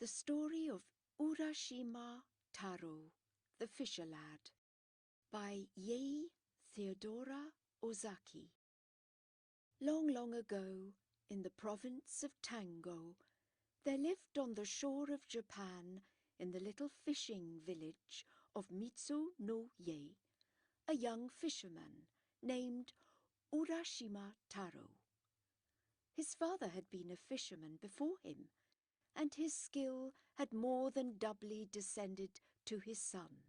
The story of Urashima Taro, the fisher lad, by Yei Theodora Ozaki. Long, long ago, in the province of Tango, there lived on the shore of Japan, in the little fishing village of Mizu-no-ye, a young fisherman named Urashima Taro. His father had been a fisherman before him, and his skill had more than doubly descended to his son.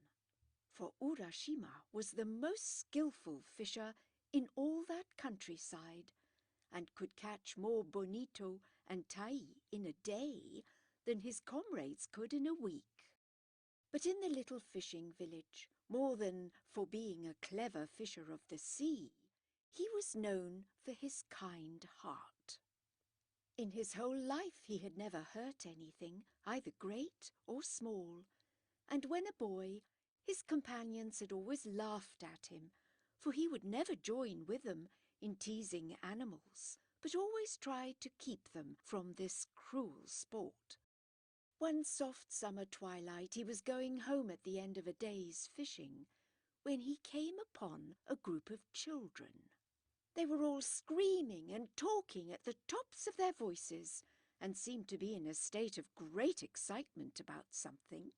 For Urashima was the most skilful fisher in all that countryside, and could catch more bonito and tai in a day than his comrades could in a week. But in the little fishing village, more than for being a clever fisher of the sea, he was known for his kind heart. In his whole life he had never hurt anything, either great or small, and when a boy, his companions had always laughed at him, for he would never join with them in teasing animals, but always tried to keep them from this cruel sport. One soft summer twilight he was going home at the end of a day's fishing, when he came upon a group of children. They were all screaming and talking at the tops of their voices, and seemed to be in a state of great excitement about something.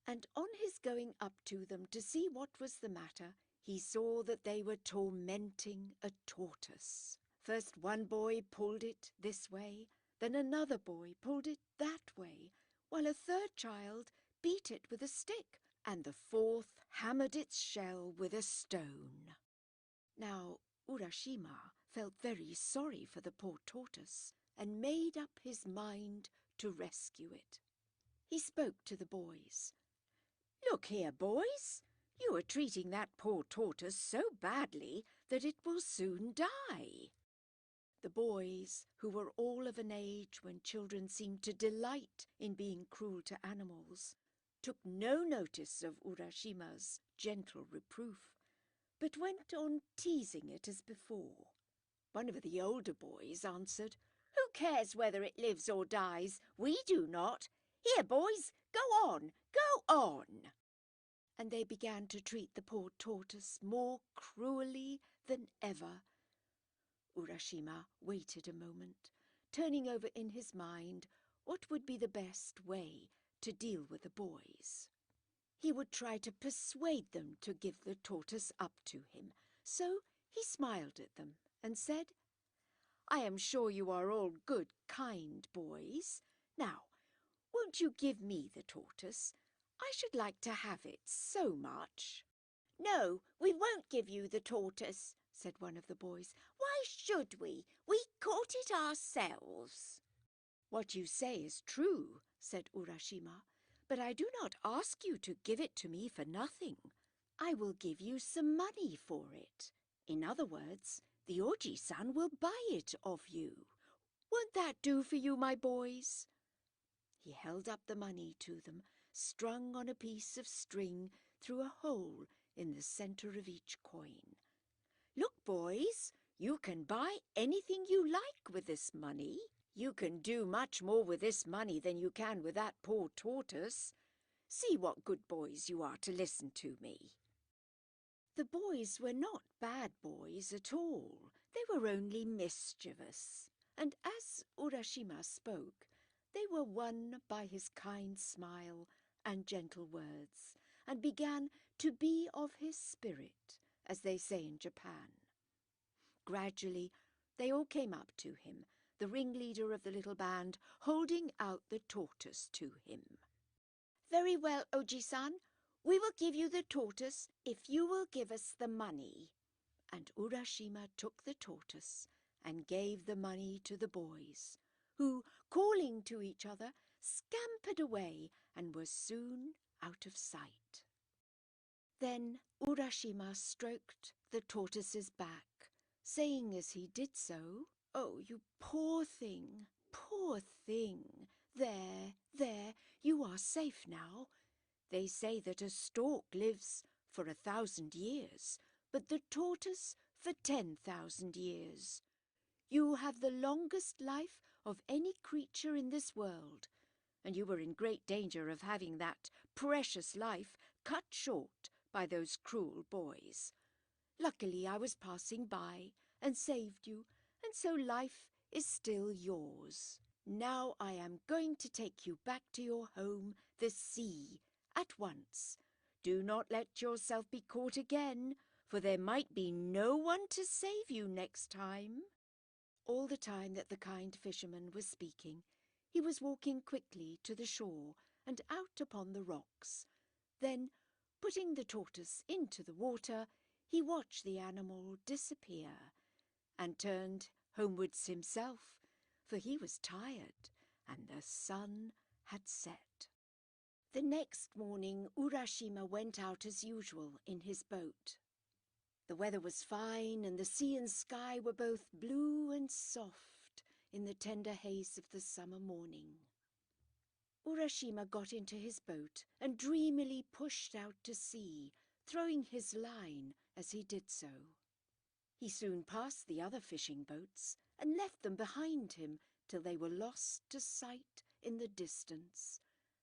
And on his going up to them to see what was the matter, he saw that they were tormenting a tortoise. First one boy pulled it this way, then another boy pulled it that way, while a third child beat it with a stick, and the fourth hammered its shell with a stone. Now, Urashima felt very sorry for the poor tortoise, and made up his mind to rescue it. He spoke to the boys. "Look here, boys, you are treating that poor tortoise so badly that it will soon die." The boys, who were all of an age when children seem to delight in being cruel to animals, took no notice of Urashima's gentle reproof, but went on teasing it as before. One of the older boys answered, "Who cares whether it lives or dies? We do not. Here, boys, go on, go on." And they began to treat the poor tortoise more cruelly than ever. Urashima waited a moment, turning over in his mind what would be the best way to deal with the boys. He would try to persuade them to give the tortoise up to him, so he smiled at them and said, "I am sure you are all good, kind boys. Now, won't you give me the tortoise? I should like to have it so much." "No, we won't give you the tortoise," said one of the boys. "Why should we? We caught it ourselves." "What you say is true," said Urashima, "but I do not ask you to give it to me for nothing. I will give you some money for it. In other words, the Oji-san will buy it of you. Won't that do for you, my boys?" He held up the money to them, strung on a piece of string through a hole in the centre of each coin. "Look, boys, you can buy anything you like with this money. You can do much more with this money than you can with that poor tortoise. See what good boys you are to listen to me." The boys were not bad boys at all. They were only mischievous. And as Urashima spoke, they were won by his kind smile and gentle words, and began to be of his spirit, as they say in Japan. Gradually they all came up to him, the ringleader of the little band holding out the tortoise to him. "Very well, Oji-san, we will give you the tortoise if you will give us the money." And Urashima took the tortoise and gave the money to the boys, who, calling to each other, scampered away and were soon out of sight. Then Urashima stroked the tortoise's back, saying as he did so, "Oh, you poor thing, poor thing! There, there, you are safe now. They say that a stork lives for 1,000 years, but the tortoise for 10,000 years. You have the longest life of any creature in this world, and you were in great danger of having that precious life cut short by those cruel boys. Luckily I was passing by and saved you, and so life is still yours. Now I am going to take you back to your home, the sea, at once. Do not let yourself be caught again, for there might be no one to save you next time." All the time that the kind fisherman was speaking, he was walking quickly to the shore and out upon the rocks. Then, putting the tortoise into the water, he watched the animal disappear, and turned homewards himself, for he was tired, and the sun had set. The next morning Urashima went out as usual in his boat. The weather was fine, and the sea and sky were both blue and soft in the tender haze of the summer morning. Urashima got into his boat and dreamily pushed out to sea, throwing his line as he did so. He soon passed the other fishing boats and left them behind him till they were lost to sight in the distance,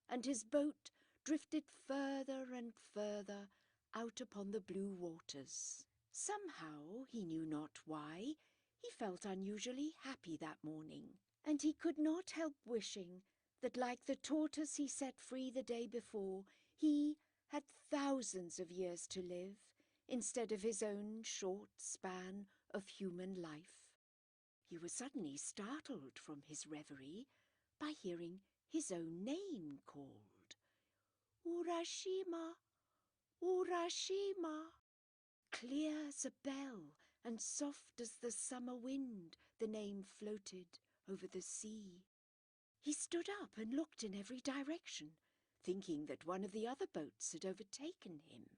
and his boat drifted further and further out upon the blue waters. Somehow, he knew not why, he felt unusually happy that morning, and he could not help wishing that, like the tortoise he set free the day before, he had thousands of years to live, instead of his own short span of human life. He was suddenly startled from his reverie by hearing his own name called. "Urashima! Urashima!" Clear as a bell and soft as the summer wind, the name floated over the sea. He stood up and looked in every direction, thinking that one of the other boats had overtaken him.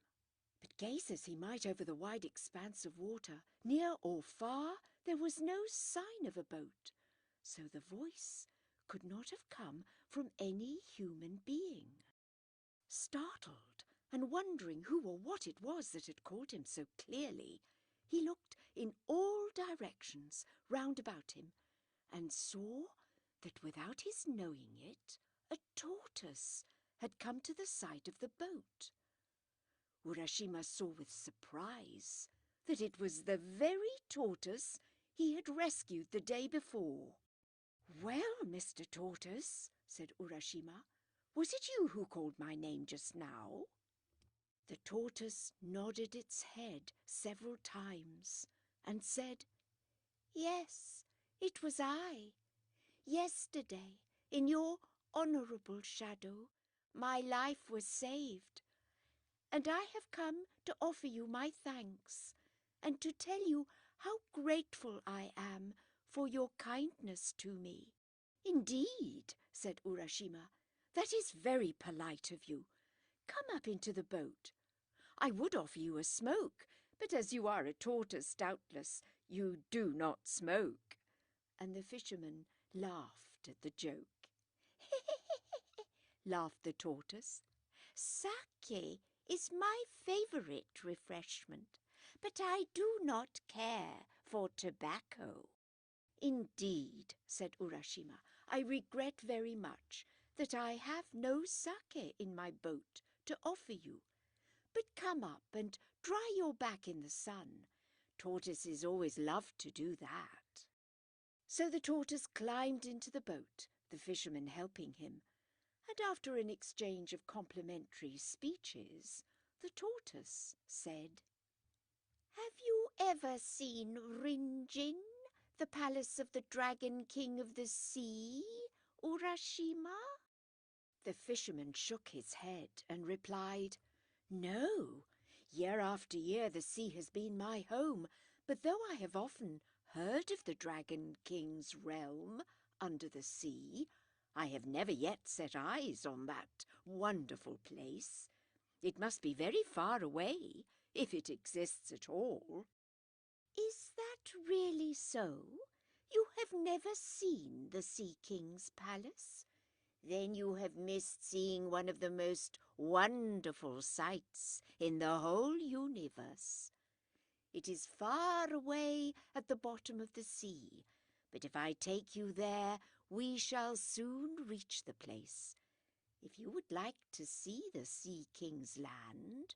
But gaze as he might over the wide expanse of water, near or far, there was no sign of a boat, so the voice could not have come from any human being. Startled and wondering who or what it was that had called him so clearly, he looked in all directions round about him and saw that, without his knowing it, a tortoise had come to the side of the boat. Urashima saw with surprise that it was the very tortoise he had rescued the day before. "Well, Mr. Tortoise," said Urashima, "was it you who called my name just now?" The tortoise nodded its head several times and said, "Yes, it was I. Yesterday, in your honourable shadow, my life was saved, and I have come to offer you my thanks, and to tell you how grateful I am for your kindness to me." "Indeed," said Urashima, "that is very polite of you. Come up into the boat. I would offer you a smoke, but as you are a tortoise, doubtless you do not smoke." And the fisherman laughed at the joke. laughed the tortoise. "Sake is my favourite refreshment, but I do not care for tobacco." "Indeed," said Urashima, "I regret very much that I have no sake in my boat to offer you. But come up and dry your back in the sun. Tortoises always love to do that." So the tortoise climbed into the boat, the fisherman helping him, and after an exchange of complimentary speeches, the tortoise said, "Have you ever seen Rinjin, the palace of the Dragon King of the Sea, Urashima?" The fisherman shook his head and replied, "No. Year after year the sea has been my home, but though I have often heard of the Dragon King's realm under the sea, I have never yet set eyes on that wonderful place. It must be very far away, if it exists at all." "Is that really so? You have never seen the Sea King's palace? Then you have missed seeing one of the most wonderful sights in the whole universe. It is far away at the bottom of the sea, but if I take you there, We shall soon reach the place. If you would like to see the Sea King's land,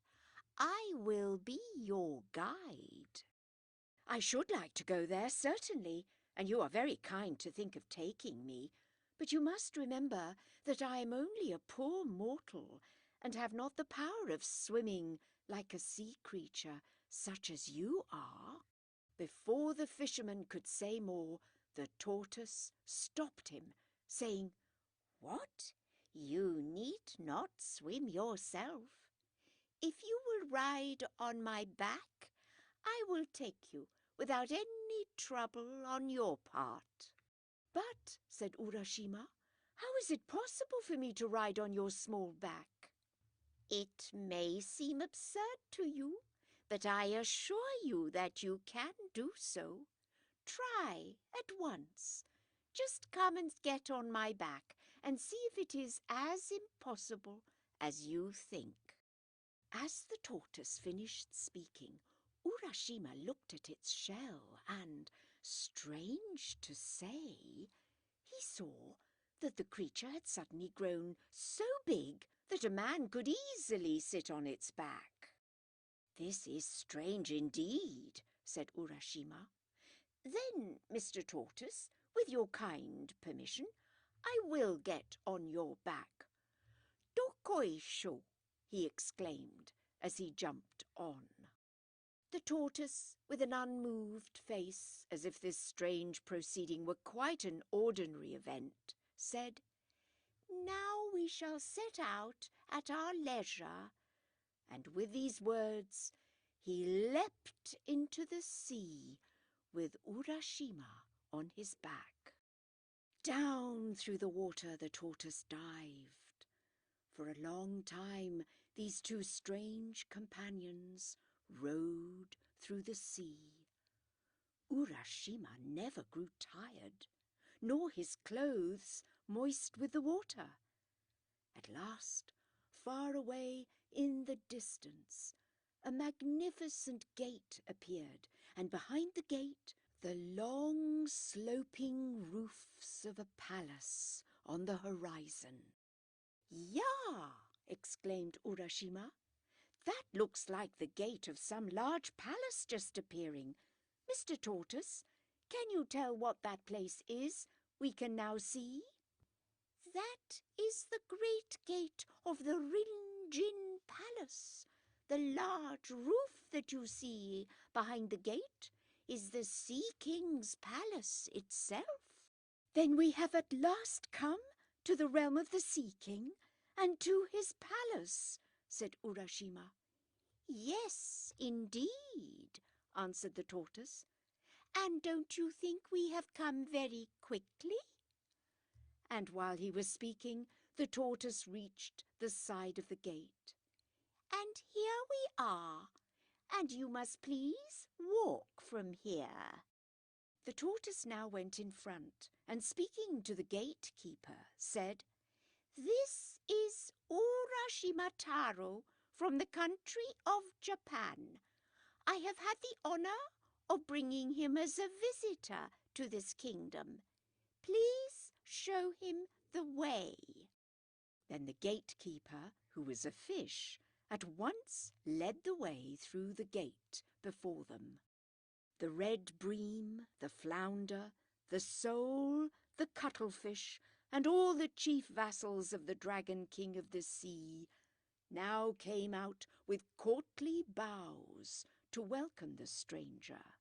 I will be your guide." "I should like to go there, certainly, and you are very kind to think of taking me. But you must remember that I am only a poor mortal and have not the power of swimming like a sea creature such as you are." Before the fisherman could say more, the tortoise stopped him, saying, "What? You need not swim yourself. If you will ride on my back, I will take you without any trouble on your part." "But," said Urashima, "how is it possible for me to ride on your small back?" "It may seem absurd to you, but I assure you that you can do so. Try at once. Just come and get on my back and see if it is as impossible as you think." As the tortoise finished speaking, Urashima looked at its shell and, strange to say, he saw that the creature had suddenly grown so big that a man could easily sit on its back. "This is strange indeed," said Urashima. "Then, Mr. Tortoise, with your kind permission, I will get on your back." "Dokoisho!" he exclaimed as he jumped on. The tortoise, with an unmoved face, as if this strange proceeding were quite an ordinary event, said, "Now we shall set out at our leisure." And with these words he leapt into the sea with Urashima on his back. Down through the water the tortoise dived. For a long time these two strange companions rowed through the sea. Urashima never grew tired, nor his clothes moist with the water. At last, far away in the distance, a magnificent gate appeared, and behind the gate the long sloping roofs of a palace on the horizon. "Yah!" exclaimed Urashima. "That looks like the gate of some large palace just appearing. Mr. Tortoise, can you tell what that place is we can now see?" "That is the great gate of the Rin-Jin Palace. The large roof that you see behind the gate is the Sea King's palace itself." "Then we have at last come to the realm of the Sea King and to his palace," said Urashima. "Yes, indeed," answered the tortoise. "And don't you think we have come very quickly?" And while he was speaking, the tortoise reached the side of the gate. "And here we are, and you must please walk from here." The tortoise now went in front, and speaking to the gatekeeper, said, "This is Urashima Taro from the country of Japan. I have had the honor of bringing him as a visitor to this kingdom. Please show him the way." Then the gatekeeper, who was a fish, at once led the way through the gate before them. The red bream, the flounder, the sole, the cuttlefish, and all the chief vassals of the Dragon King of the Sea now came out with courtly bows to welcome the stranger.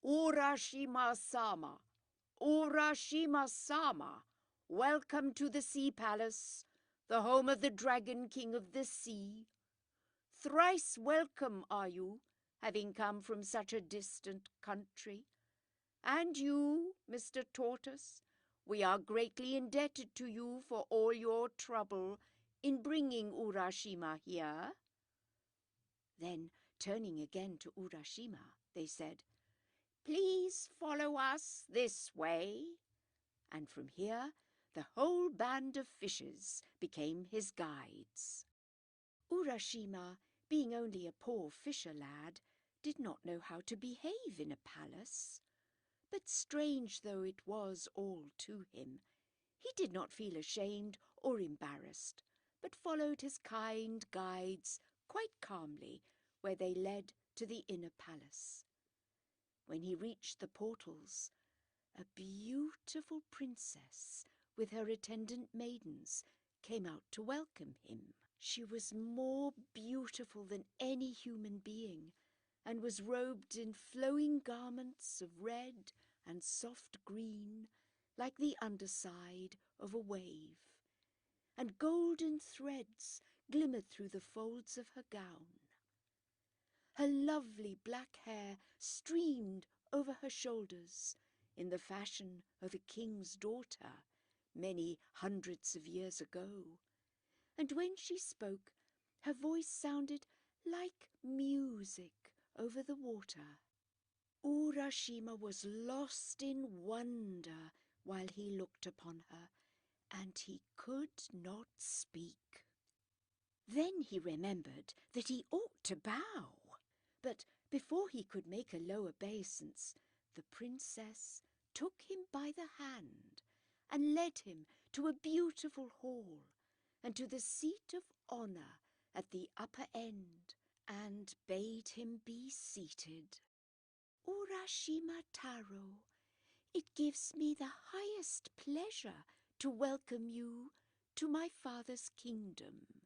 "Urashima-sama! Urashima-sama! Welcome to the Sea Palace, the home of the Dragon King of the Sea. Thrice welcome are you, having come from such a distant country. And you, Mr. Tortoise, we are greatly indebted to you for all your trouble in bringing Urashima here." Then, turning again to Urashima, they said, "Please follow us this way." And from here, the whole band of fishes became his guides. Urashima, being only a poor fisher lad, did not know how to behave in a palace. But strange though it was all to him, he did not feel ashamed or embarrassed, but followed his kind guides quite calmly where they led to the inner palace. When he reached the portals, a beautiful princess with her attendant maidens came out to welcome him. She was more beautiful than any human being, and was robed in flowing garments of red and soft green, like the underside of a wave, and golden threads glimmered through the folds of her gown. Her lovely black hair streamed over her shoulders in the fashion of a king's daughter many hundreds of years ago, and when she spoke, her voice sounded like music over the water. Urashima was lost in wonder while he looked upon her, and he could not speak. Then he remembered that he ought to bow, but before he could make a low obeisance, the princess took him by the hand and led him to a beautiful hall and to the seat of honour at the upper end, and bade him be seated. Urashima Taro, it gives me the highest pleasure to welcome you to my father's kingdom,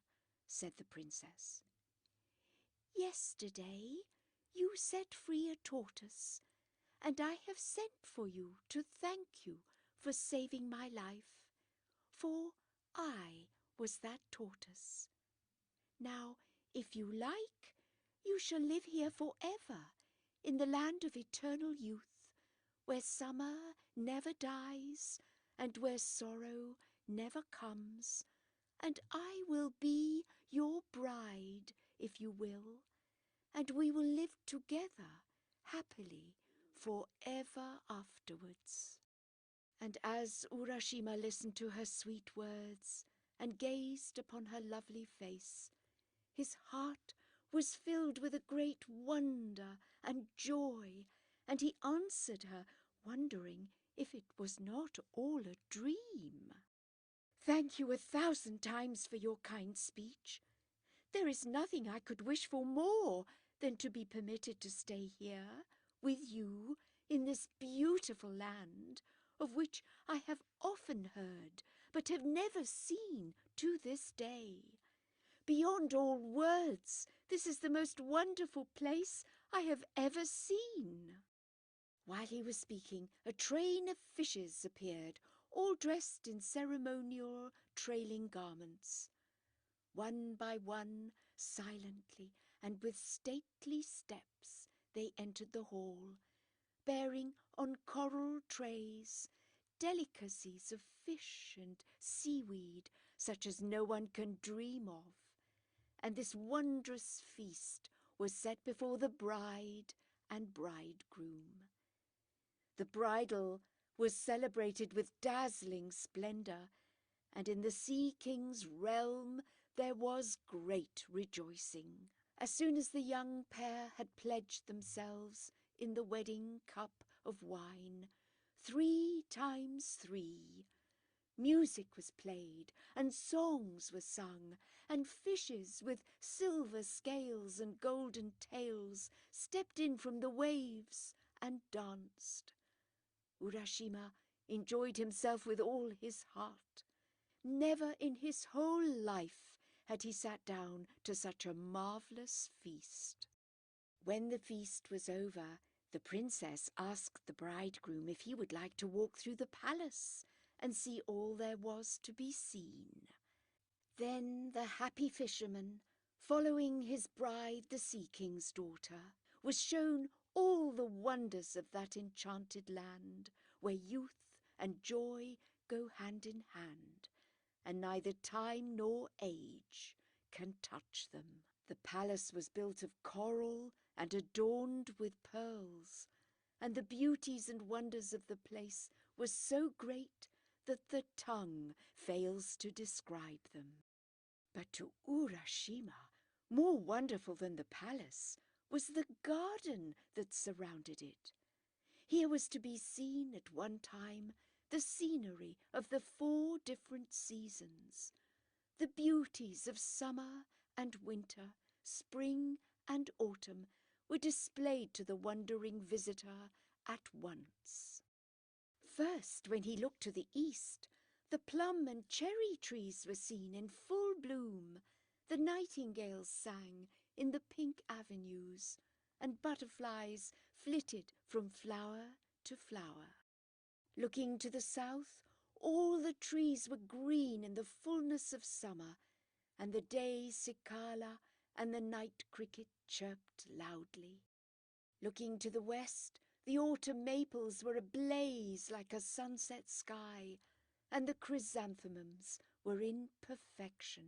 said the princess. Yesterday you set free a tortoise, and I have sent for you to thank you for saving my life, for I was that tortoise. Now, if you like, you shall live here forever, in the land of eternal youth, where summer never dies, and where sorrow never comes, and I will be your bride, if you will, and we will live together happily forever afterwards. And as Urashima listened to her sweet words and gazed upon her lovely face, his heart was filled with a great wonder and joy, and he answered her, wondering if it was not all a dream. Thank you 1,000 times for your kind speech. There is nothing I could wish for more than to be permitted to stay here with you in this beautiful land, of which I have often heard but have never seen to this day. Beyond all words, this is the most wonderful place I have ever seen. While he was speaking, a train of fishes appeared, all dressed in ceremonial trailing garments. One by one, silently and with stately steps, they entered the hall, bearing on coral trays delicacies of fish and seaweed such as no one can dream of. And this wondrous feast was set before the bride and bridegroom. The bridal was celebrated with dazzling splendor, and in the Sea King's realm there was great rejoicing. As soon as the young pair had pledged themselves in the wedding cup of wine, 3 times 3, music was played, and songs were sung, and fishes with silver scales and golden tails stepped in from the waves and danced. Urashima enjoyed himself with all his heart. Never in his whole life had he sat down to such a marvellous feast. When the feast was over, the princess asked the bridegroom if he would like to walk through the palace and see all there was to be seen. Then the happy fisherman, following his bride, the Sea King's daughter, was shown all the wonders of that enchanted land, where youth and joy go hand in hand, and neither time nor age can touch them. The palace was built of coral and adorned with pearls, and the beauties and wonders of the place were so great that the tongue fails to describe them. But to Urashima, more wonderful than the palace was the garden that surrounded it. Here was to be seen at one time the scenery of the 4 different seasons, the beauties of summer and winter, spring and autumn were displayed to the wondering visitor at once. First, when he looked to the east, the plum and cherry trees were seen in full bloom, the nightingales sang in the pink avenues, and butterflies flitted from flower to flower. Looking to the south, all the trees were green in the fullness of summer, and the day cicala and the night cricket chirped loudly. Looking to the west, the autumn maples were ablaze like a sunset sky, and the chrysanthemums were in perfection.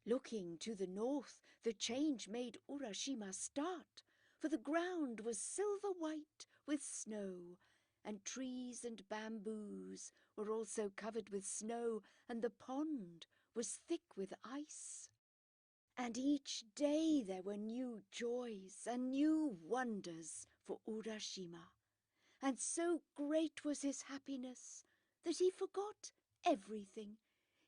Looking to the north, the change made Urashima start, for the ground was silver white with snow, and trees and bamboos were also covered with snow, and the pond was thick with ice. And each day there were new joys and new wonders for Urashima, and so great was his happiness that he forgot everything,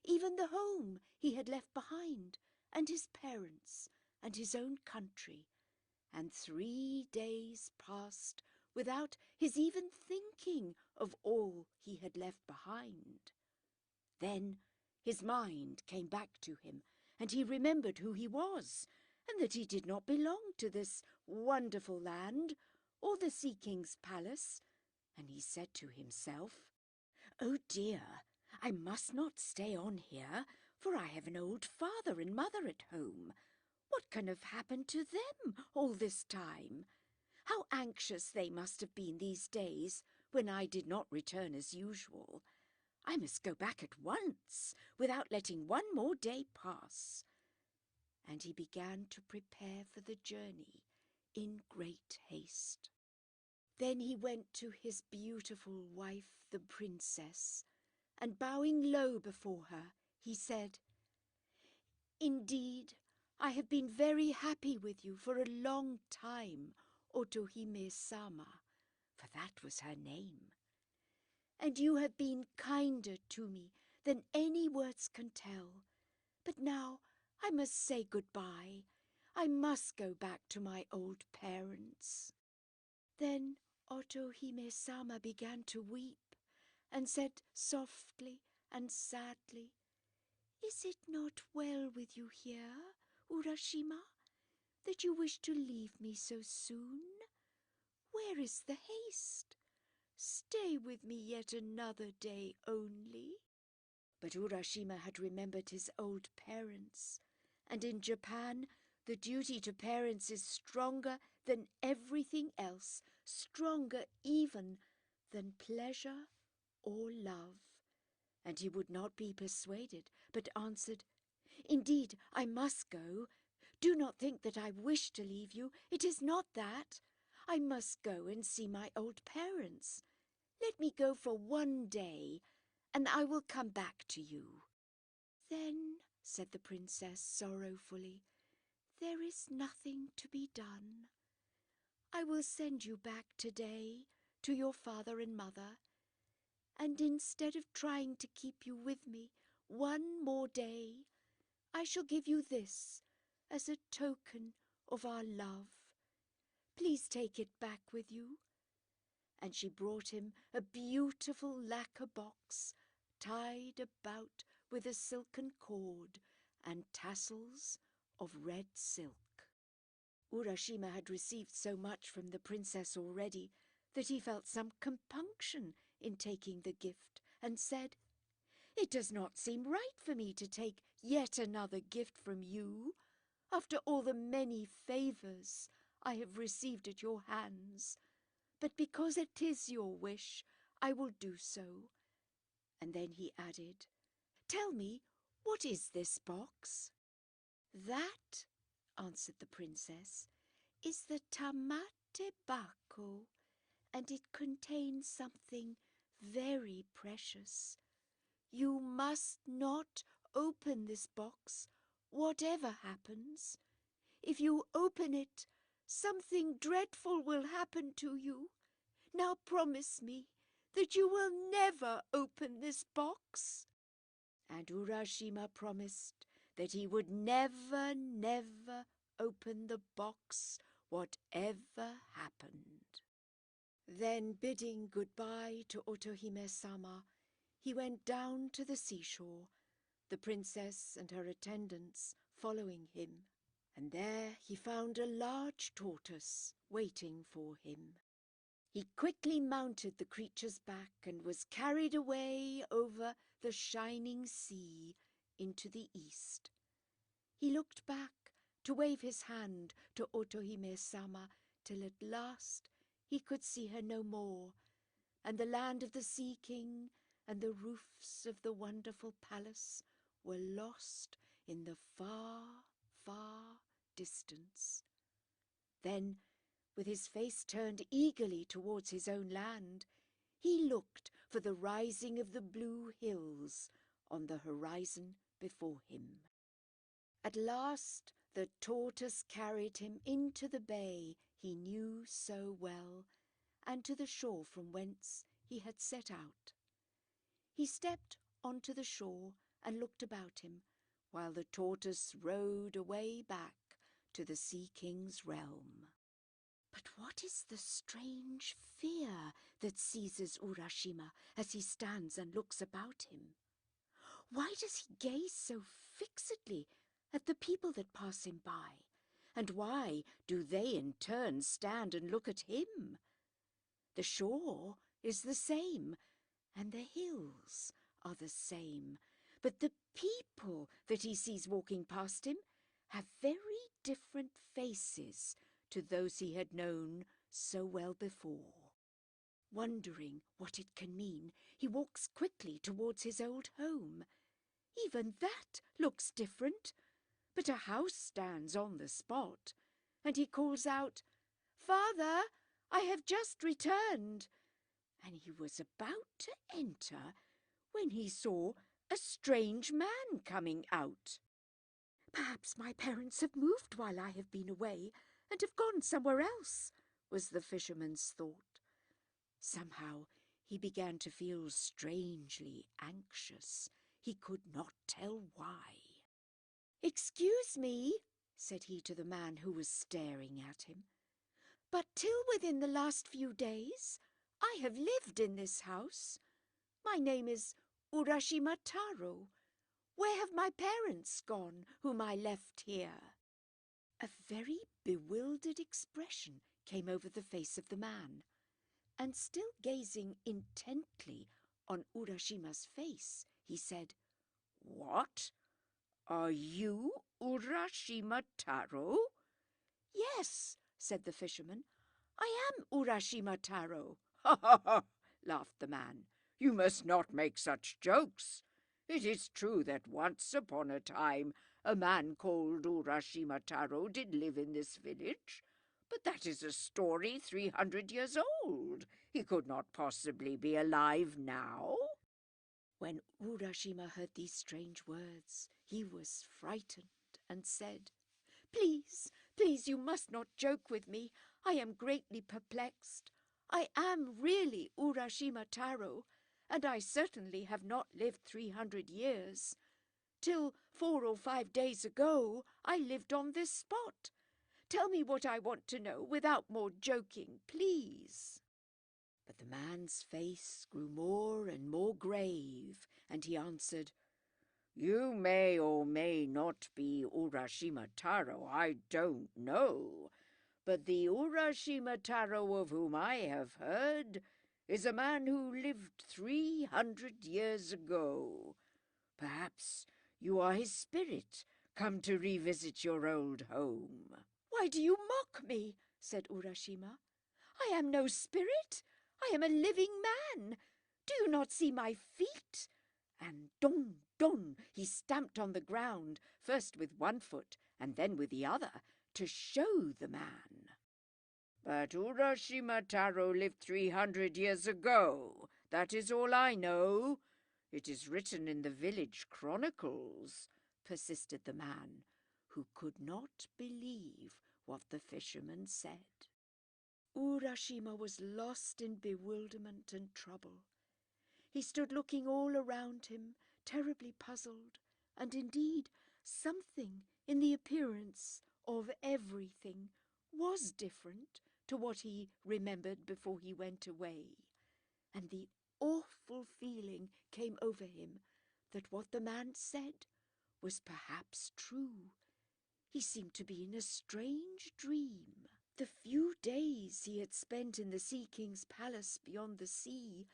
even the home he had left behind, and his parents, and his own country, and 3 days passed without his even thinking of all he had left behind. Then his mind came back to him, and he remembered who he was, and that he did not belong to this wonderful land or the Sea King's palace, and he said to himself, "Oh dear, I must not stay on here, for I have an old father and mother at home. What can have happened to them all this time? How anxious they must have been these days when I did not return as usual. I must go back at once, without letting one more day pass." And he began to prepare for the journey in great haste. Then he went to his beautiful wife, the princess, and bowing low before her, he said, "Indeed, I have been very happy with you for a long time, Otohime-sama," for that was her name. "And you have been kinder to me than any words can tell. But now I must say good-bye. I must go back to my old parents." Then Otohime-sama began to weep, and said softly and sadly, "Is it not well with you here, Urashima, that you wish to leave me so soon? Where is the haste? Stay with me yet another day only." But Urashima had remembered his old parents, and in Japan the duty to parents is stronger than everything else, stronger even than pleasure or love. And he would not be persuaded, but answered, "Indeed, I must go. Do not think that I wish to leave you. It is not that. I must go and see my old parents. Let me go for one day, and I will come back to you." "Then," said the princess sorrowfully, "there is nothing to be done. I will send you back today to your father and mother, and instead of trying to keep you with me one more day, I shall give you this as a token of our love. Please take it back with you." And she brought him a beautiful lacquer box, tied about with a silken cord and tassels of red silk. Urashima had received so much from the princess already that he felt some compunction in taking the gift, and said, "It does not seem right for me to take yet another gift from you, after all the many favours I have received at your hands. But because it is your wish, I will do so." And then he added, "Tell me, what is this box?" "That," answered the princess, "is the tamate bako, and it contains something very precious. You must not open this box, whatever happens. If you open it, something dreadful will happen to you. Now promise me that you will never open this box." And Urashima promised that he would never, never open the box, whatever happened. Then, bidding goodbye to Otohime-sama, he went down to the seashore, the princess and her attendants following him. And there he found a large tortoise waiting for him. He quickly mounted the creature's back and was carried away over the shining sea into the east. He looked back to wave his hand to Otohime-sama till at last he could see her no more, and the land of the Sea King and the roofs of the wonderful palace were lost in the far, far distance. Then, with his face turned eagerly towards his own land, he looked for the rising of the blue hills on the horizon before him. At last the tortoise carried him into the bay he knew so well, and to the shore from whence he had set out. He stepped onto the shore and looked about him, while the tortoise rowed away back to the Sea King's realm. But what is the strange fear that seizes Urashima as he stands and looks about him? Why does he gaze so fixedly at the people that pass him by? And why do they in turn stand and look at him? The shore is the same, and the hills are the same, but the people that he sees walking past him have very different faces to those he had known so well before. Wondering what it can mean, he walks quickly towards his old home. Even that looks different, but a house stands on the spot, and he calls out, "Father, I have just returned." And he was about to enter when he saw a strange man coming out. "Perhaps my parents have moved while I have been away, and have gone somewhere else," was the fisherman's thought. Somehow he began to feel strangely anxious. He could not tell why. "Excuse me," said he to the man who was staring at him, "but till within the last few days I have lived in this house. My name is Urashima Taro. Where have my parents gone, whom I left here?" A very bewildered expression came over the face of the man, and still gazing intently on Urashima's face, he said, "What? Are you Urashima Taro?" "Yes," said the fisherman, "I am Urashima Taro." "Ha ha ha!" laughed the man. "You must not make such jokes. It is true that once upon a time a man called Urashima Taro did live in this village, but that is a story 300 years old. He could not possibly be alive now." When Urashima heard these strange words, he was frightened and said, "Please, please, you must not joke with me. I am greatly perplexed. I am really Urashima Taro, and I certainly have not lived 300 years. Till 4 or 5 days ago, I lived on this spot. Tell me what I want to know without more joking, please." But the man's face grew more and more grave, and he answered, "You may or may not be Urashima Taro, I don't know. But the Urashima Taro of whom I have heard is a man who lived 300 years ago. Perhaps you are his spirit, come to revisit your old home." "Why do you mock me?" said Urashima. "I am no spirit. I am a living man. Do you not see my feet?" And don, don, he stamped on the ground, first with one foot and then with the other, to show the man. "But Urashima Taro lived 300 years ago. That is all I know. It is written in the village chronicles," persisted the man, who could not believe what the fisherman said. Urashima was lost in bewilderment and trouble. He stood looking all around him, terribly puzzled, and indeed something in the appearance of everything was different to what he remembered before he went away, and the awful feeling came over him that what the man said was perhaps true. He seemed to be in a strange dream. The few days he had spent in the Sea King's palace beyond the sea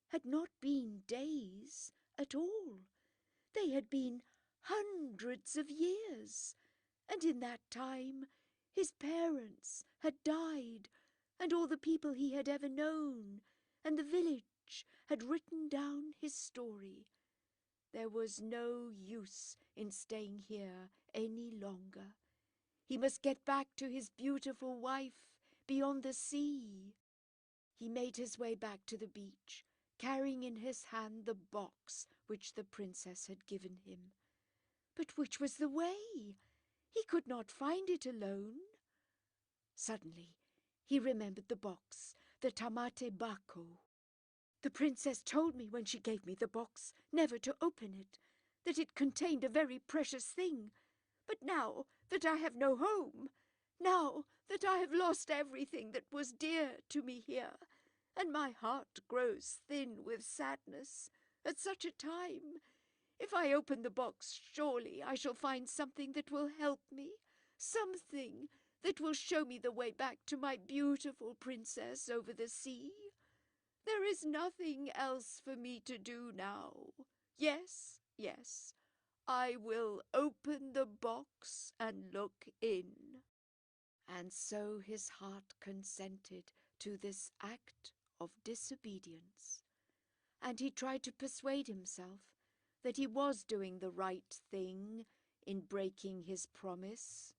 had not been days at all. They had been hundreds of years, and in that time his parents had died, and all the people he had ever known, and the village had written down his story. There was no use in staying here any longer. He must get back to his beautiful wife beyond the sea. He made his way back to the beach, carrying in his hand the box which the princess had given him. But which was the way? He could not find it alone. Suddenly he remembered the box, the tamate bako. The princess told me when she gave me the box never to open it, that it contained a very precious thing. But now that I have no home, now that I have lost everything that was dear to me here, and my heart grows thin with sadness at such a time, if I open the box, surely I shall find something that will help me, something that will show me the way back to my beautiful princess over the sea. There is nothing else for me to do now. Yes, yes, I will open the box and look in. And so his heart consented to this act of disobedience, and he tried to persuade himself that he was doing the right thing in breaking his promise.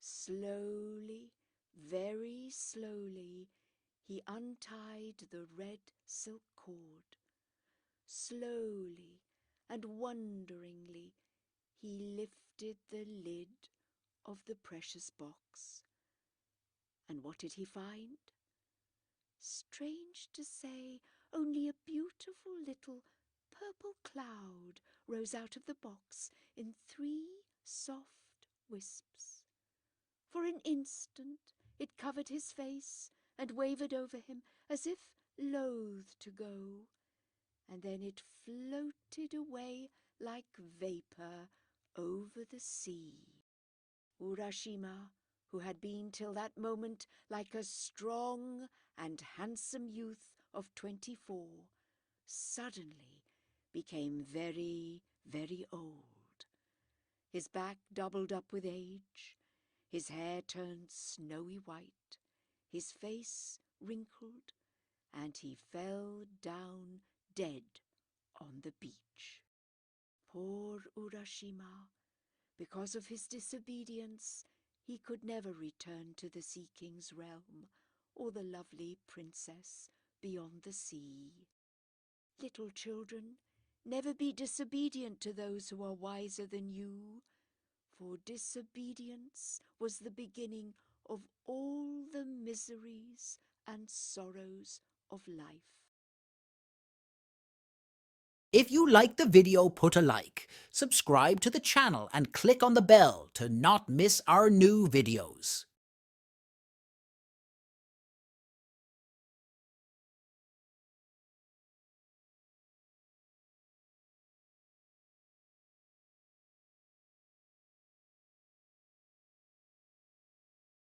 Slowly, very slowly, he untied the red silk cord. Slowly and wonderingly, he lifted the lid of the precious box. And what did he find? Strange to say, only a beautiful little purple cloud rose out of the box in 3 soft wisps. For an instant it covered his face and wavered over him as if loath to go, and then it floated away like vapour over the sea. Urashima, who had been till that moment like a strong and handsome youth of 24, suddenly became very, very old. His back doubled up with age, his hair turned snowy white, his face wrinkled, and he fell down dead on the beach. Poor Urashima! Because of his disobedience, he could never return to the Sea King's realm or the lovely princess beyond the sea. Little children, never be disobedient to those who are wiser than you, for disobedience was the beginning of all the miseries and sorrows of life. If you liked the video, put a like, subscribe to the channel and click on the bell to not miss our new videos.